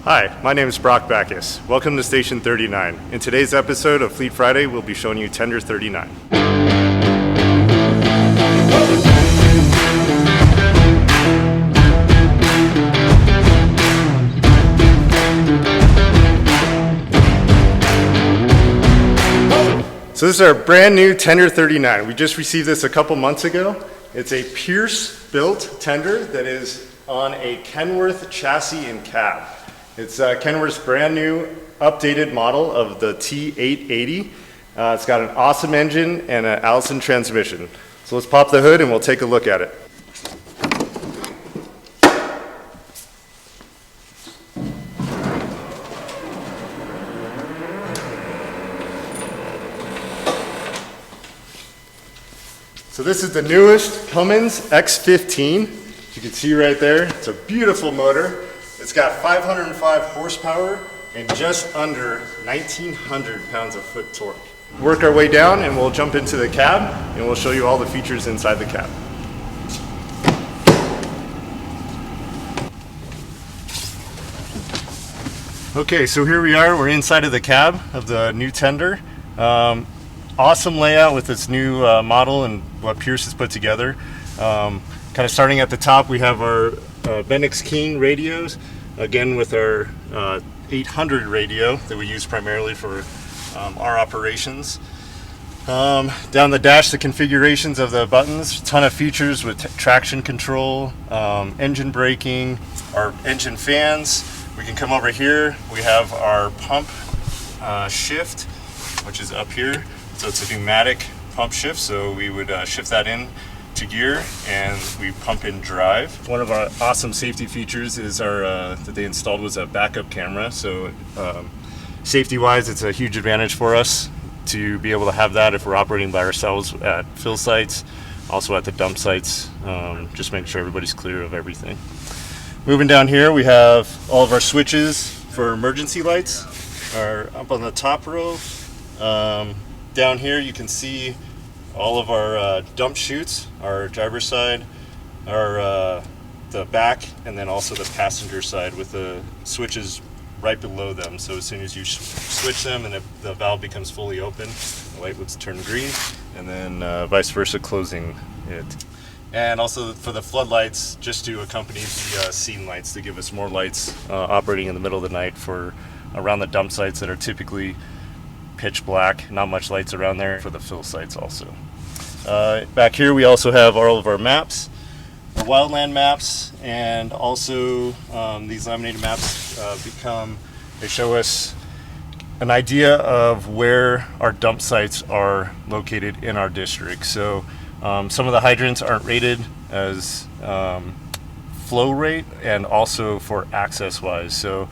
Hi, my name is Brock Backus. Welcome to Station 39. In today's episode of Fleet Friday, we'll be showing you Tender 39. So this is our brand new Tender 39. We just received this a couple months ago. It's a Pierce built tender that is on a Kenworth chassis and cab. It's Kenworth's brand new updated model of the T880. It's got an awesome engine and an Allison transmission. So let's pop the hood and we'll take a look at it. So this is the newest Cummins X15. You can see right there, it's a beautiful motor. It's got 505 horsepower and just under 1,900 pounds of foot torque. Work our way down and we'll jump into the cab and we'll show you all the features inside the cab. Okay, so here we are, we're inside of the cab of the new Tender. Awesome layout with this new model and what Pierce has put together. Kind of starting at the top, we have our Bendix King radios, again with our 800 radio that we use primarily for our operations. Down the dash, the configurations of the buttons, ton of features with traction control, engine braking, our engine fans. We can come over here, we have our pump shift, which is up here. So it's a pneumatic pump shift, so we would shift that in to gear and we pump in drive. One of our awesome safety features is our that they installed was a backup camera. So safety wise, it's a huge advantage for us to be able to have that if we're operating by ourselves at fill sites, also at the dump sites, just making sure everybody's clear of everything. Moving down here, we have all of our switches for emergency lights are up on the top row. Down here you can see all of our dump chutes, our driver's side, our the back, and then also the passenger side with the switches right below them. So as soon as you switch them and the valve becomes fully open, the light would turn green, and then vice versa closing it. And also for the floodlights, just to accompany the scene lights to give us more lights operating in the middle of the night for around the dump sites that are typically pitch black, not much lights around there for the fill sites also. Back here we also have all of our maps, our wildland maps, and also these laminated maps they show us an idea of where our dump sites are located in our district. So some of the hydrants aren't rated as flow rate and also for access wise. So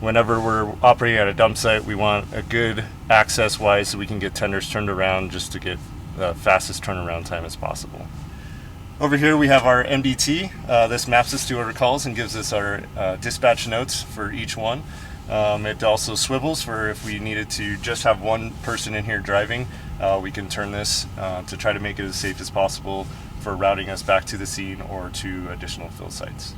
whenever we're operating at a dump site, we want a good access wise so we can get tenders turned around just to get the fastest turnaround time as possible. Over here we have our MDT. This maps us to our calls and gives us our dispatch notes for each one. It also swivels for if we needed to just have one person in here driving, we can turn this to try to make it as safe as possible for routing us back to the scene or to additional fill sites.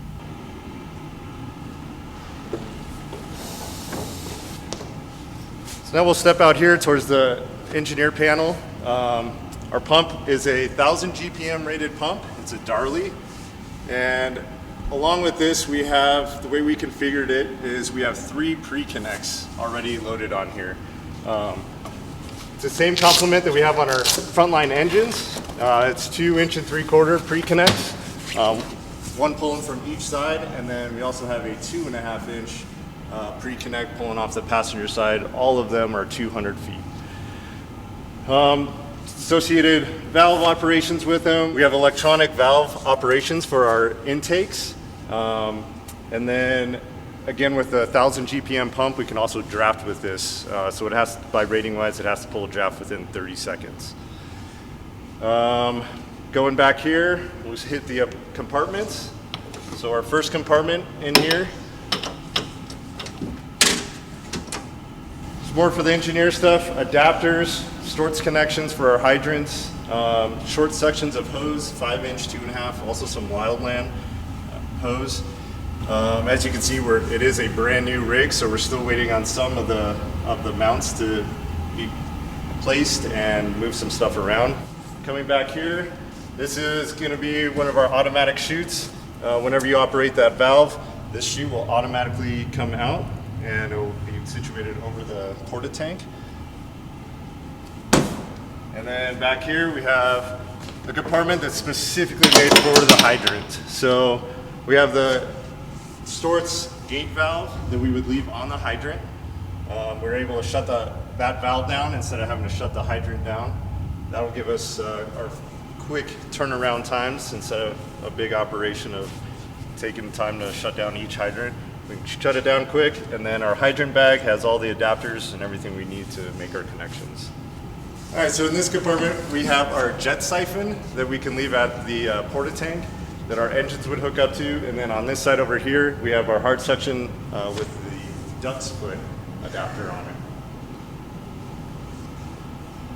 So now we'll step out here towards the engineer panel. Our pump is a 1,000 GPM rated pump. It's a Darley. And along with this, we have, the way we configured it is we have 3 pre-connects already loaded on here. It's the same complement that we have on our frontline engines. It's 2 3/4 inch pre-connects, one pulling from each side, and then we also have a 2.5 inch pre-connect pulling off the passenger side. All of them are 200 feet. Associated valve operations with them. We have electronic valve operations for our intakes. And then again with the 1,000 GPM pump, we can also draft with this. So it has, by rating wise, it has to pull a draft within 30 seconds. Going back here, we'll just hit the compartments. So our first compartment in here, more for the engineer stuff, adapters, Storts connections for our hydrants, short sections of hose, 5 inch, 2.5, also some wildland hose. As you can see, it is a brand new rig, so we're still waiting on some of the mounts to be placed and move some stuff around. Coming back here, this is going to be one of our automatic chutes. Whenever you operate that valve, this chute will automatically come out and it will be situated over the Porta Tank. And then back here we have a compartment that's specifically made for the hydrant. So we have the Stort's gate valve that we would leave on the hydrant. We're able to shut that valve down instead of having to shut the hydrant down. That will give us our quick turnaround times instead of a big operation of taking time to shut down each hydrant. We can shut it down quick, and then our hydrant bag has all the adapters and everything we need to make our connections. All right, so in this compartment we have our jet siphon that we can leave at the Porta Tank that our engines would hook up to, and then on this side over here we have our hard suction with the duct split adapter on it.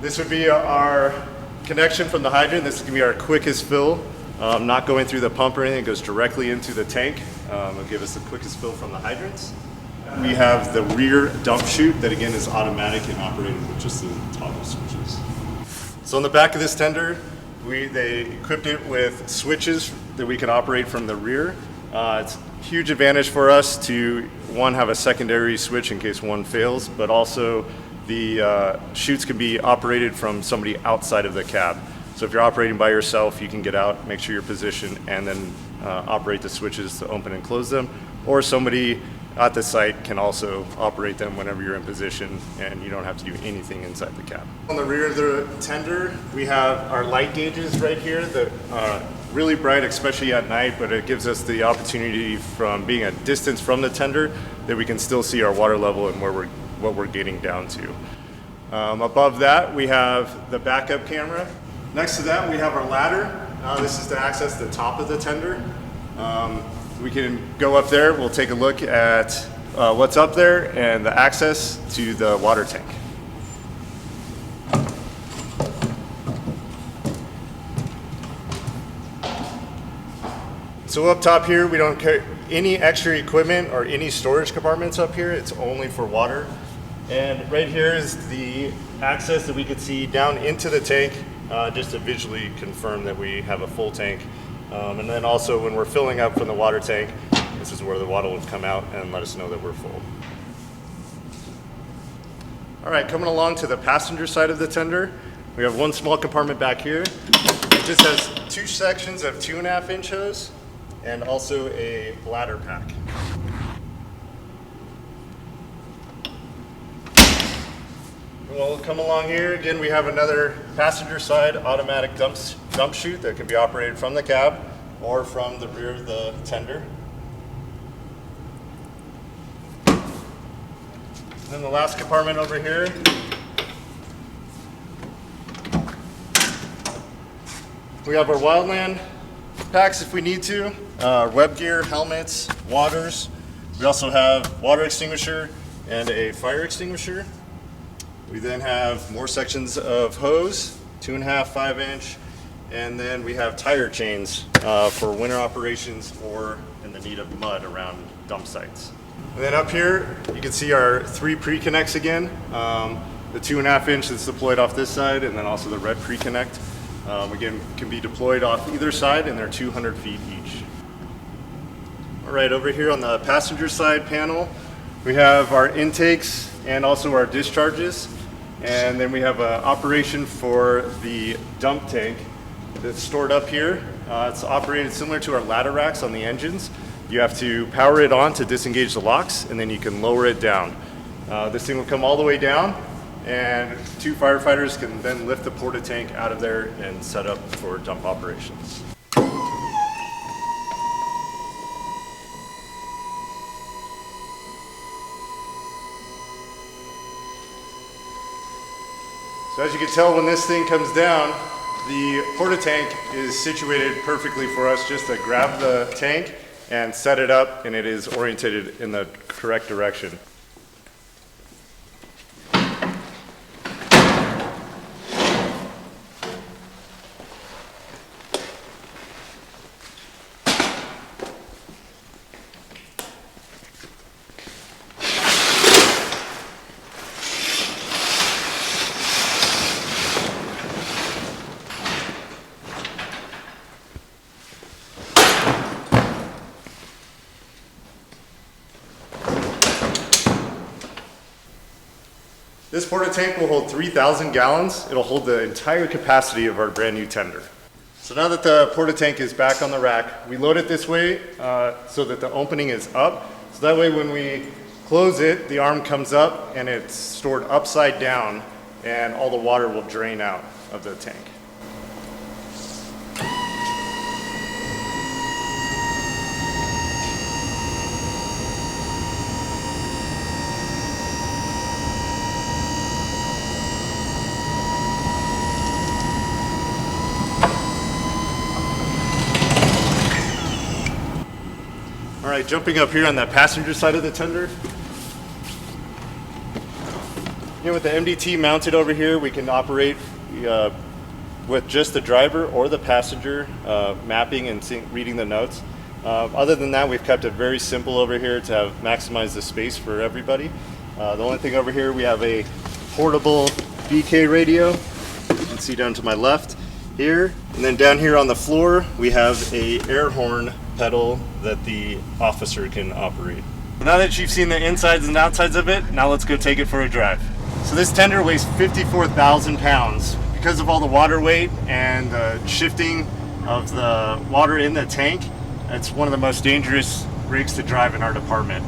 This would be our connection from the hydrant. This is going to be our quickest fill, not going through the pump or anything. It goes directly into the tank. It'll give us the quickest fill from the hydrants. We have the rear dump chute that again is automatic and operated with just the toggle switches. So on the back of this tender, they equipped it with switches that we can operate from the rear. It's a huge advantage for us to, one, have a secondary switch in case one fails, but also the chutes can be operated from somebody outside of the cab. So if you're operating by yourself, you can get out, make sure you're positioned, and then operate the switches to open and close them. Or somebody at the site can also operate them whenever you're in position, and you don't have to do anything inside the cab. On the rear of the tender, we have our light gauges right here that are really bright, especially at night, but it gives us the opportunity from being a distance from the tender that we can still see our water level and what we're getting down to. Above that, we have the backup camera. Next to that, we have our ladder. This is to access the top of the tender. We can go up there, we'll take a look at what's up there and the access to the water tank. So up top here, we don't carry any extra equipment or any storage compartments up here. It's only for water. And right here is the access that we could see down into the tank, just to visually confirm that we have a full tank. And then also when we're filling up from the water tank, this is where the water will come out and let us know that we're full. All right, coming along to the passenger side of the tender, we have one small compartment back here. It just has two sections of 2.5-inch hose and also a bladder pack. We'll come along here. Again, we have another passenger side automatic dump chute that can be operated from the cab or from the rear of the tender. Then the last compartment over here. We have our wildland packs if we need to, web gear, helmets, waters. We also have water extinguisher and a fire extinguisher. We then have more sections of hose, 2.5, 5-inch, and then we have tire chains for winter operations or in the need of mud around dump sites. And then up here, you can see our 3 pre-connects again. The 2.5-inch that's deployed off this side, and then also the red pre-connect. Again, can be deployed off either side, and they're 200 feet each. All right, over here on the passenger side panel, we have our intakes and also our discharges. And then we have an operation for the dump tank that's stored up here. It's operated similar to our ladder racks on the engines. You have to power it on to disengage the locks, and then you can lower it down. This thing will come all the way down, and 2 firefighters can then lift the Porta Tank out of there and set up for dump operations. So as you can tell, when this thing comes down, the Porta Tank is situated perfectly for us just to grab the tank and set it up, and it is oriented in the correct direction. This Porta Tank will hold 3,000 gallons. It'll hold the entire capacity of our brand new tender. So now that the Porta Tank is back on the rack, we load it this way so that the opening is up. So that way when we close it, the arm comes up and it's stored upside down and all the water will drain out of the tank. All right, jumping up here on that passenger side of the tender. With the MDT mounted over here, we can operate with just the driver or the passenger mapping and reading the notes. Other than that, we've kept it very simple over here to maximize the space for everybody. The only thing over here, we have a portable BK radio. You can see down to my left here. And then down here on the floor, we have a air horn pedal that the officer can operate. Now that you've seen the insides and outsides of it, now let's go take it for a drive. So this tender weighs 54,000 pounds. Because of all the water weight and the shifting of the water in the tank, it's one of the most dangerous rigs to drive in our department.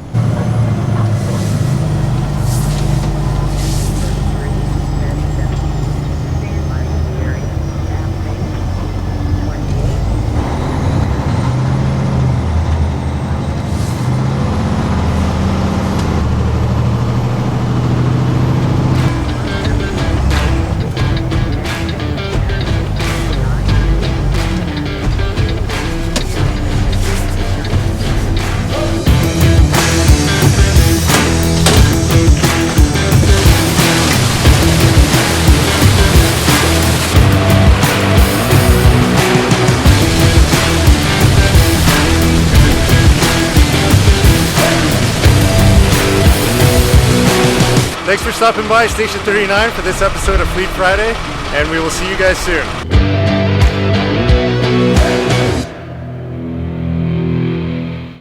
Thanks for stopping by Station 39 for this episode of Fleet Friday, and we will see you guys soon.